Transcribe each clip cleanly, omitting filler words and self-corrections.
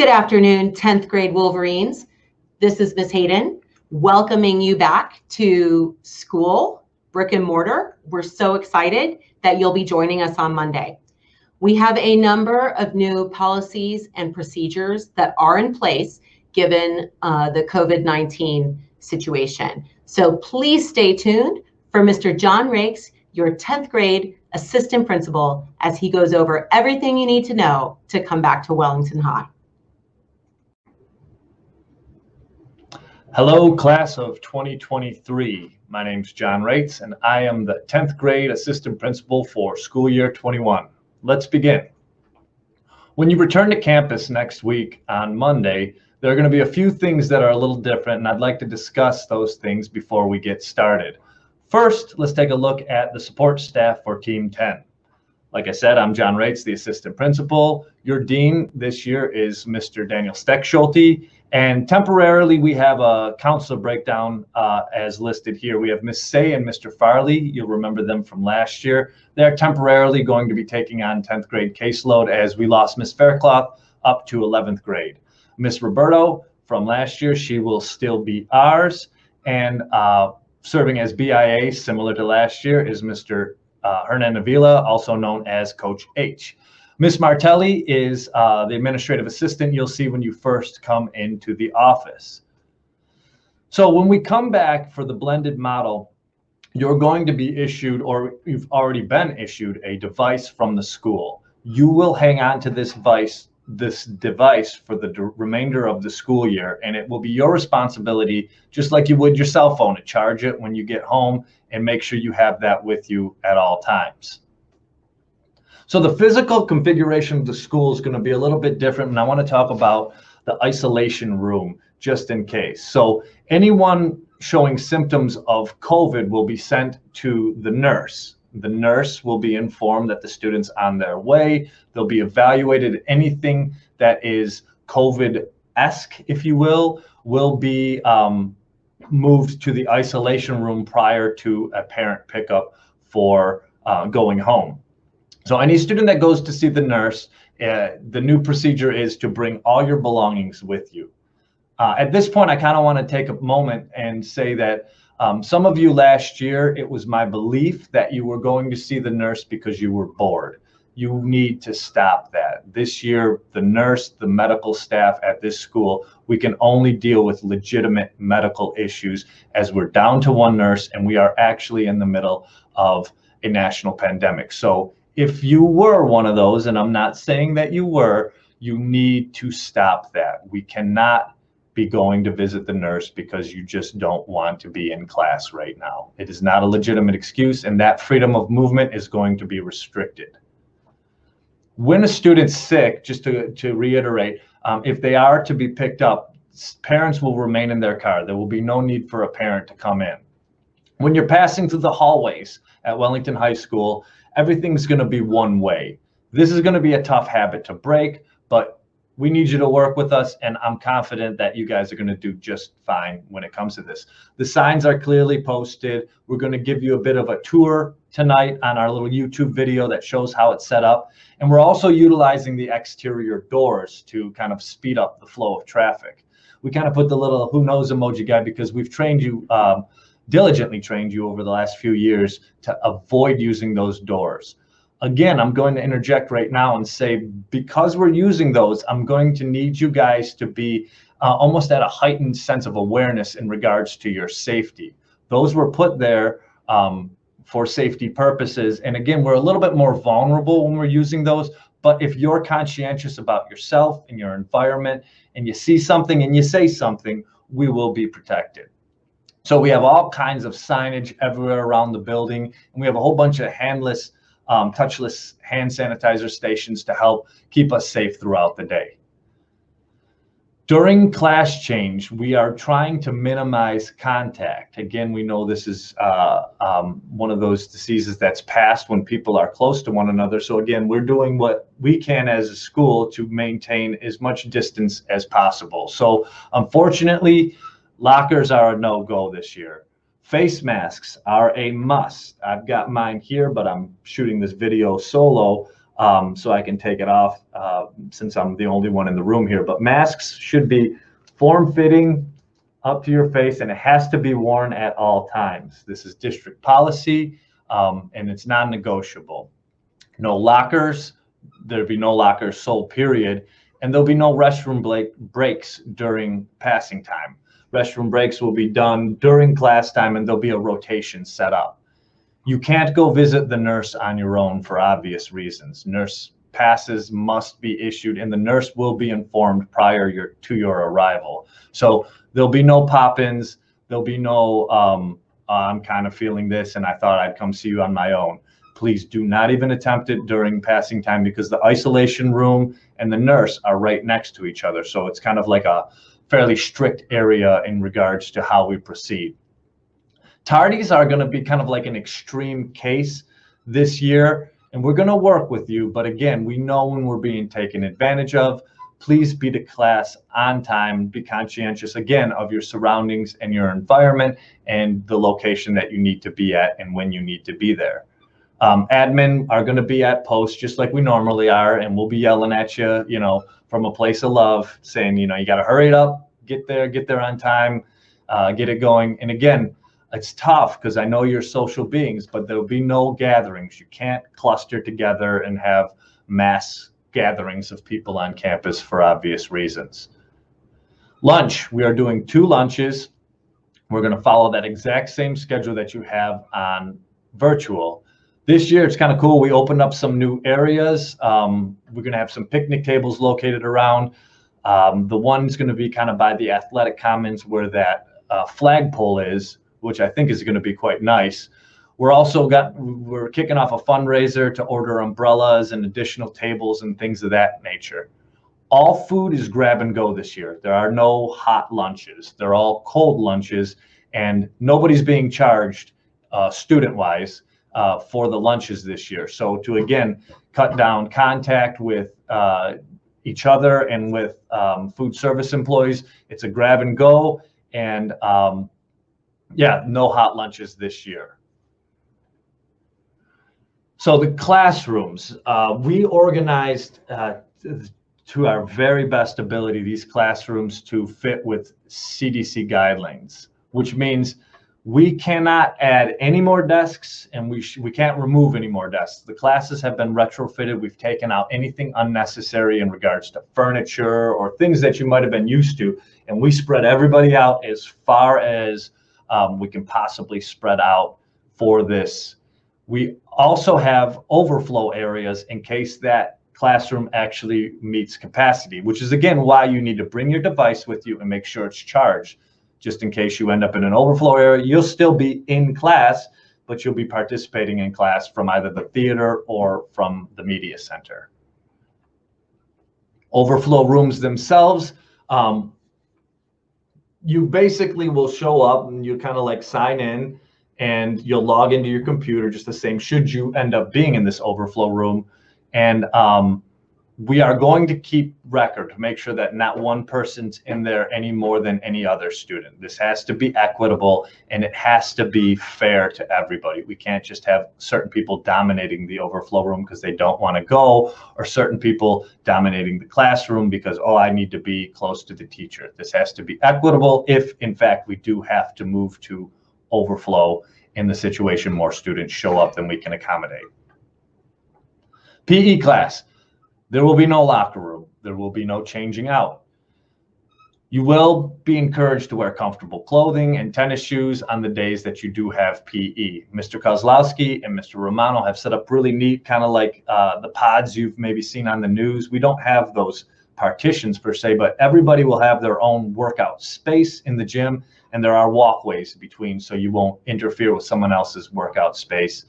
Good afternoon, 10th grade Wolverines. This is Miss Hayden, welcoming you back to school, brick and mortar. We're so excited that you'll be joining us on Monday. We have a number of new policies and procedures that are in place given the COVID-19 situation. So please stay tuned for Mr. John Rakes, your 10th grade assistant principal, as he goes over everything you need to know to come back to Wellington High. Hello, class of 2023. My name's John Rakes, and I am the 10th grade assistant principal for school year 21. Let's begin. When you return to campus next week on Monday, there are going to be a few things that are a little different, and I'd like to discuss those things before we get started. First, let's take a look at the support staff for Team 10. Like I said, I'm John Rakes, the assistant principal. Your dean this year is Mr. Daniel Steckschulte, and temporarily we have a counselor breakdown as listed here. We have Miss Say and Mr. Farley. You'll remember them from last year. They're temporarily going to be taking on 10th grade caseload as we lost Miss Faircloth up to 11th grade. Miss Roberto from last year, she will still be ours, and serving as BIA, similar to last year, is Mr. Hernan Avila, also known as Coach H. Miss Martelli is the administrative assistant you'll see when you first come into the office. So when we come back for the blended model, you're going to be issued, or you've already been issued, a device from the school. You will hang on to this device for the remainder of the school year, and it will be your responsibility, just like you would your cell phone, to charge it when you get home and make sure you have that with you at all times. So the physical configuration of the school is going to be a little bit different, and I want to talk about the isolation room just in case. So anyone showing symptoms of COVID will be sent to the nurse. The nurse will be informed that the student's on their way. They'll be evaluated. Anything that is COVID-esque, if you will be moved to the isolation room prior to a parent pickup for going home. So any student that goes to see the nurse, the new procedure is to bring all your belongings with you. At this point, I kind of want to take a moment and say that some of you last year, it was my belief that you were going to see the nurse because you were bored. You need to stop that. This year, the nurse, the medical staff at this school, we can only deal with legitimate medical issues as we're down to one nurse and we are actually in the middle of a national pandemic. So if you were one of those, and I'm not saying that you were, you need to stop that. We cannot be going to visit the nurse because you just don't want to be in class right now. It is not a legitimate excuse, and that freedom of movement is going to be restricted. When a student's sick, just to reiterate, if they are to be picked up, parents will remain in their car. There will be no need for a parent to come in. When you're passing through the hallways at Wellington High School, everything's going to be one way. This is going to be a tough habit to break, but we need you to work with us, and I'm confident that you guys are going to do just fine when it comes to this. The signs are clearly posted. We're going to give you a bit of a tour tonight on our little YouTube video that shows how it's set up. And we're also utilizing the exterior doors to kind of speed up the flow of traffic. We kind of put the little who knows emoji guy because we've trained you, diligently trained you over the last few years to avoid using those doors. Again, I'm going to interject right now and say, because we're using those, I'm going to need you guys to be almost at a heightened sense of awareness in regards to your safety. Those were put there for safety purposes. And again, we're a little bit more vulnerable when we're using those. But if you're conscientious about yourself and your environment, and you see something and you say something, we will be protected. So we have all kinds of signage everywhere around the building, and we have a whole bunch of handless, touchless hand sanitizer stations to help keep us safe throughout the day. During class change, we are trying to minimize contact. Again, we know this is one of those diseases that's passed when people are close to one another. So again, we're doing what we can as a school to maintain as much distance as possible. So unfortunately, lockers are a no-go this year. Face masks are a must. I've got mine here, but I'm shooting this video solo. so I can take it off since I'm the only one in the room here. But masks should be form-fitting up to your face, and it has to be worn at all times. This is district policy, and it's non-negotiable. No lockers. There'll be no lockers sold, period. And there'll be no restroom breaks during passing time. Restroom breaks will be done during class time, and there'll be a rotation set up. You can't go visit the nurse on your own for obvious reasons. Nurse passes must be issued, and the nurse will be informed prior to your arrival. So there'll be no pop-ins. There'll be no, I'm kind of feeling this, and I thought I'd come see you on my own. Please do not even attempt it during passing time, because the isolation room and the nurse are right next to each other. So it's kind of like a fairly strict area in regards to how we proceed. Tardies are going to be kind of like an extreme case this year, and we're going to work with you. But again, we know when we're being taken advantage of. Please be to class on time. Be conscientious, again, of your surroundings and your environment and the location that you need to be at and when you need to be there. Admin are going to be at post just like we normally are, and we'll be yelling at you, from a place of love, saying, you got to hurry it up, get there on time, get it going. And again, it's tough because I know you're social beings, but there'll be no gatherings. You can't cluster together and have mass gatherings of people on campus for obvious reasons. Lunch, we are doing 2 lunches. We're going to follow that exact same schedule that you have on virtual. This year, it's kind of cool. We opened up some new areas. We're going to have some picnic tables located around. The one's going to be kind of by the athletic commons where that flagpole is, which I think is going to be quite nice. We're kicking off a fundraiser to order umbrellas and additional tables and things of that nature. All food is grab and go this year. There are no hot lunches. They're all cold lunches, and nobody's being charged student-wise for the lunches this year. So to, again, cut down contact with each other and with food service employees, it's a grab and go, and no hot lunches this year. So the classrooms, we organized to our very best ability these classrooms to fit with CDC guidelines, which means we cannot add any more desks, and we can't remove any more desks. The classes have been retrofitted. We've taken out anything unnecessary in regards to furniture or things that you might have been used to, and we spread everybody out as far as we can possibly spread out for this. We also have overflow areas in case that classroom actually meets capacity, which is, again, why you need to bring your device with you and make sure it's charged. Just in case you end up in an overflow area, you'll still be in class, but you'll be participating in class from either the theater or from the media center. Overflow rooms themselves, you basically will show up and you kind of like sign in, and you'll log into your computer just the same should you end up being in this overflow room. And we are going to keep record to make sure that not one person's in there any more than any other student. This has to be equitable, and it has to be fair to everybody. We can't just have certain people dominating the overflow room because they don't want to go, or certain people dominating the classroom because, oh, I need to be close to the teacher. This has to be equitable if, in fact, we do have to move to overflow in the situation more students show up than we can accommodate. PE class. There will be no locker room. There will be no changing out. You will be encouraged to wear comfortable clothing and tennis shoes on the days that you do have PE. Mr. Kozlowski and Mr. Romano have set up really neat, kind of like the pods you've maybe seen on the news. We don't have those partitions per se, but everybody will have their own workout space in the gym, and there are walkways between so you won't interfere with someone else's workout space.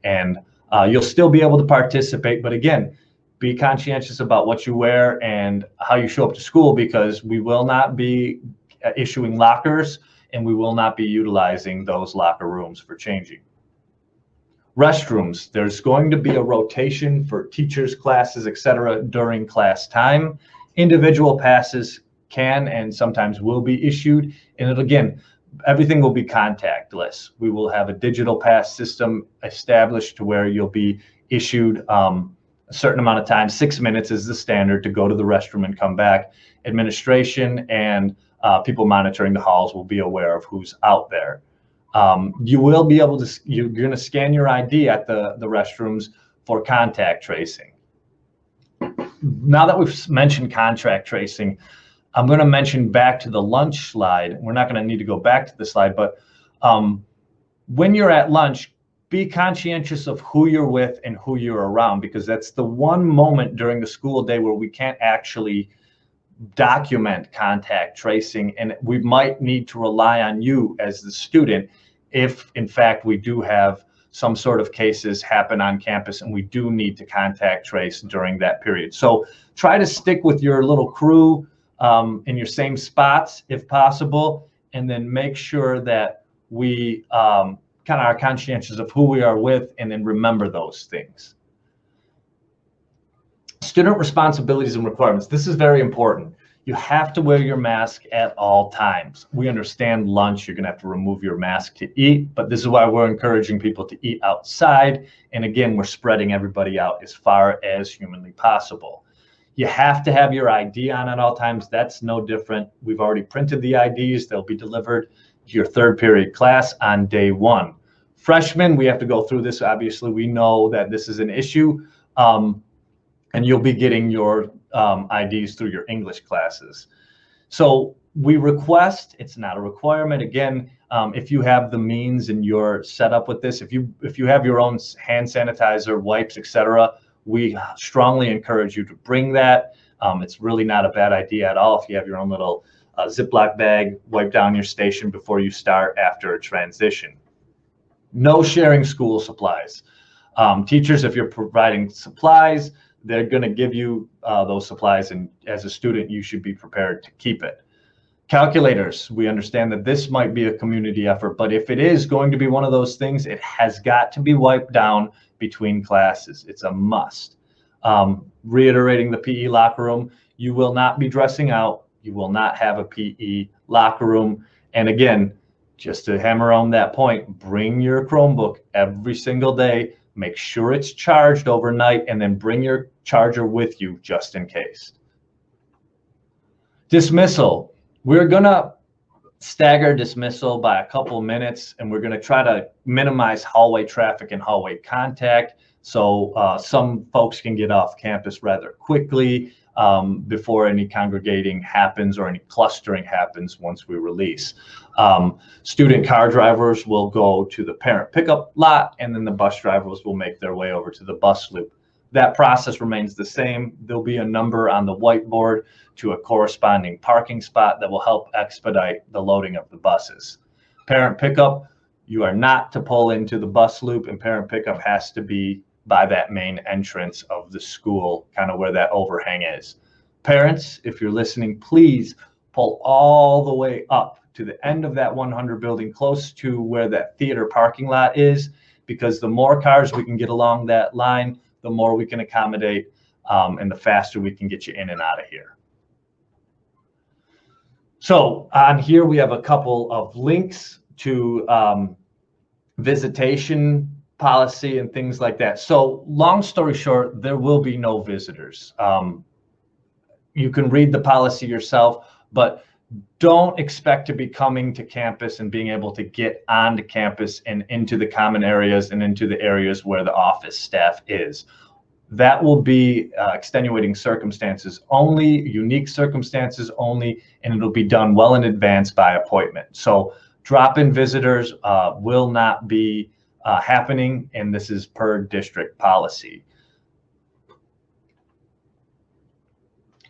And you'll still be able to participate, but again, be conscientious about what you wear and how you show up to school, because we will not be issuing lockers, and we will not be utilizing those locker rooms for changing. Restrooms, there's going to be a rotation for teachers, classes, etc. during class time. Individual passes can and sometimes will be issued, and again, everything will be contactless. We will have a digital pass system established to where you'll be issued a certain amount of time. 6 minutes is the standard to go to the restroom and come back. Administration and people monitoring the halls will be aware of who's out there. You will be able to, you're going to scan your ID at the restrooms for contact tracing. Now that we've mentioned contact tracing, I'm going to mention back to the lunch slide. We're not going to need to go back to the slide, but when you're at lunch, be conscientious of who you're with and who you're around, because that's the one moment during the school day where we can't actually document contact tracing, and we might need to rely on you as the student if in fact we do have some sort of cases happen on campus and we do need to contact trace during that period. So try to stick with your little crew in your same spots if possible, and then make sure that we kind of are conscientious of who we are with, and then remember those things. Student responsibilities and requirements. This is very important. You have to wear your mask at all times. We understand lunch, you're going to have to remove your mask to eat, but this is why we're encouraging people to eat outside. And again, we're spreading everybody out as far as humanly possible. You have to have your ID on at all times. That's no different. We've already printed the IDs. They'll be delivered to your third period class on day one. Freshmen, we have to go through this. Obviously, we know that this is an issue. And you'll be getting your IDs through your English classes. So we request, it's not a requirement. Again, if you have the means and you're set up with this, if you have your own hand sanitizer, wipes, etc., we strongly encourage you to bring that. It's really not a bad idea at all if you have your own little Ziploc bag, wipe down your station before you start after a transition. No sharing school supplies. Teachers, if you're providing supplies, they're going to give you those supplies, and as a student, you should be prepared to keep it. Calculators, we understand that this might be a community effort, but if it is going to be one of those things, it has got to be wiped down between classes. It's a must. Reiterating the PE locker room, you will not be dressing out. You will not have a PE locker room. And again, just to hammer on that point, bring your Chromebook every single day. Make sure it's charged overnight, and then bring your charger with you just in case. Dismissal. We're going to stagger dismissal by a couple of minutes, and we're going to try to minimize hallway traffic and hallway contact, so some folks can get off campus rather quickly before any congregating happens or any clustering happens once we release. Student car drivers will go to the parent pickup lot, and then the bus drivers will make their way over to the bus loop. That process remains the same. There'll be a number on the whiteboard to a corresponding parking spot that will help expedite the loading of the buses. Parent pickup, you are not to pull into the bus loop, and parent pickup has to be by that main entrance of the school, kind of where that overhang is. Parents, if you're listening, please pull all the way up to the end of that 100 building, close to where that theater parking lot is, because the more cars we can get along that line, the more we can accommodate, and the faster we can get you in and out of here. So on here, we have a couple of links to visitation policy and things like that. So long story short, there will be no visitors. You can read the policy yourself, but don't expect to be coming to campus and being able to get onto campus and into the common areas and into the areas where the office staff is. That will be extenuating circumstances only, unique circumstances only, and it'll be done well in advance by appointment. So drop-in visitors will not be happening, and this is per district policy.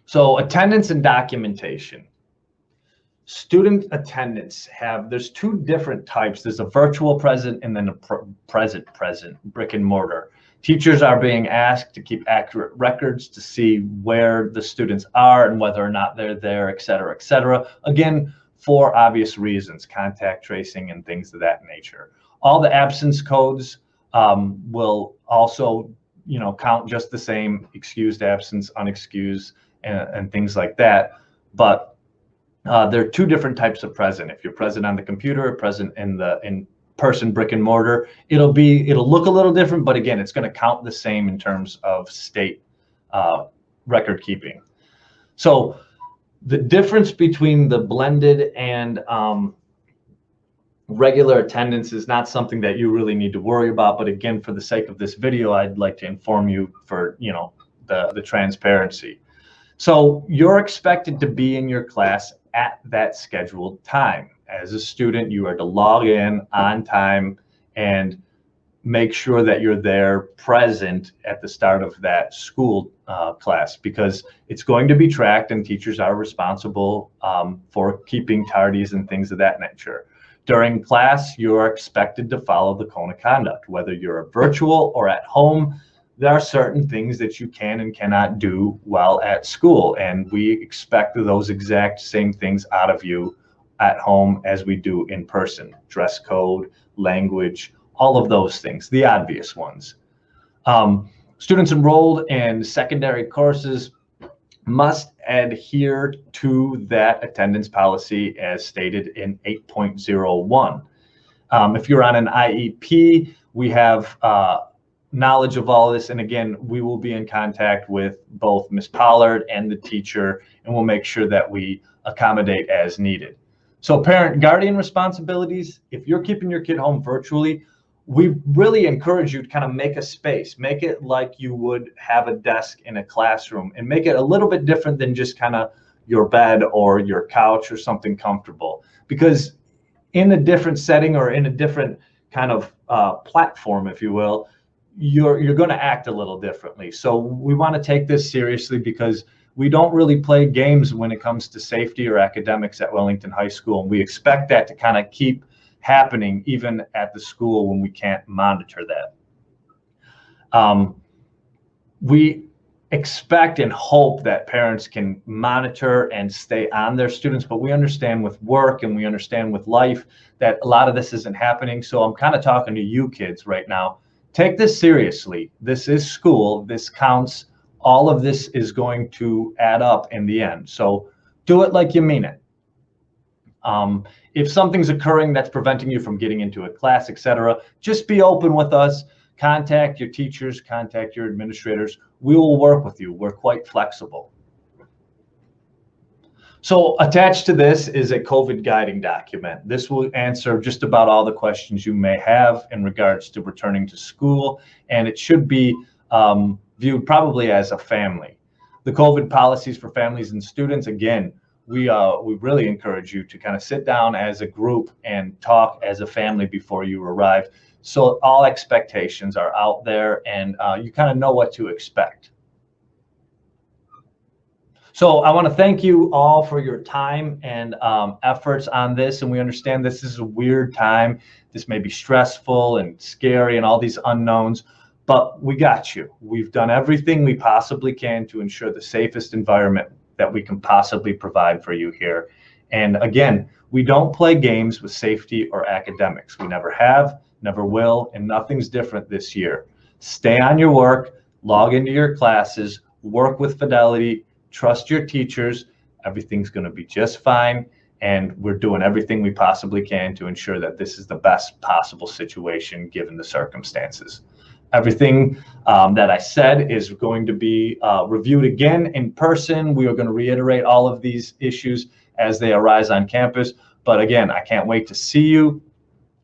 So attendance and documentation. Student attendance there's two different types. There's a virtual present and then a present, brick and mortar. Teachers are being asked to keep accurate records to see where the students are and whether or not they're there, et cetera, et cetera. Again, for obvious reasons, contact tracing and things of that nature. All the absence codes will also, count just the same: excused absence, unexcused, and things like that. But there are two different types of present. If you're present on the computer, present in in-person brick and mortar. It'll look a little different, but again, it's going to count the same in terms of state record keeping. So the difference between the blended and regular attendance is not something that you really need to worry about. But again, for the sake of this video, I'd like to inform you for, the transparency. So you're expected to be in your class at that scheduled time. As a student, you are to log in on time and make sure that you're there present at the start of that school class, because it's going to be tracked and teachers are responsible for keeping tardies and things of that nature. During class, you're expected to follow the code of conduct. Whether you're virtual or at home, there are certain things that you can and cannot do while at school, and we expect those exact same things out of you at home as we do in person. Dress code, language, all of those things, the obvious ones. Students enrolled in secondary courses must adhere to that attendance policy as stated in 8.01. If you're on an IEP, we have knowledge of all this. And again, we will be in contact with both Ms. Pollard and the teacher, and we'll make sure that we accommodate as needed. So parent guardian responsibilities, if you're keeping your kid home virtually, we really encourage you to kind of make a space, make it like you would have a desk in a classroom, and make it a little bit different than just kind of your bed or your couch or something comfortable. Because in a different setting or in a different kind of platform, if you will, you're going to act a little differently. So we want to take this seriously, because we don't really play games when it comes to safety or academics at Wellington High School. And we expect that to kind of keep happening even at the school when we can't monitor that. We expect and hope that parents can monitor and stay on their students, but we understand with work and we understand with life that a lot of this isn't happening. So I'm kind of talking to you kids right now. Take this seriously. This is school. This counts. All of this is going to add up in the end. So do it like you mean it. If something's occurring that's preventing you from getting into a class, etc., just be open with us. Contact your teachers, contact your administrators. We will work with you. We're quite flexible. So attached to this is a COVID guiding document. This will answer just about all the questions you may have in regards to returning to school, and it should be viewed probably as a family. The COVID policies for families and students, again, we really encourage you to kind of sit down as a group and talk as a family before you arrive. So all expectations are out there, and you kind of know what to expect. So I want to thank you all for your time and efforts on this. And we understand this is a weird time. This may be stressful and scary and all these unknowns, but we got you. We've done everything we possibly can to ensure the safest environment that we can possibly provide for you here. And again, we don't play games with safety or academics. We never have, never will, and nothing's different this year. Stay on your work, log into your classes, work with fidelity, trust your teachers. Everything's going to be just fine. And we're doing everything we possibly can to ensure that this is the best possible situation given the circumstances. Everything that I said is going to be reviewed again in person. We are going to reiterate all of these issues as they arise on campus. But again, I can't wait to see you.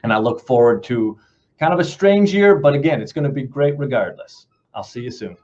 And I look forward to kind of a strange year, but again, it's going to be great regardless. I'll see you soon.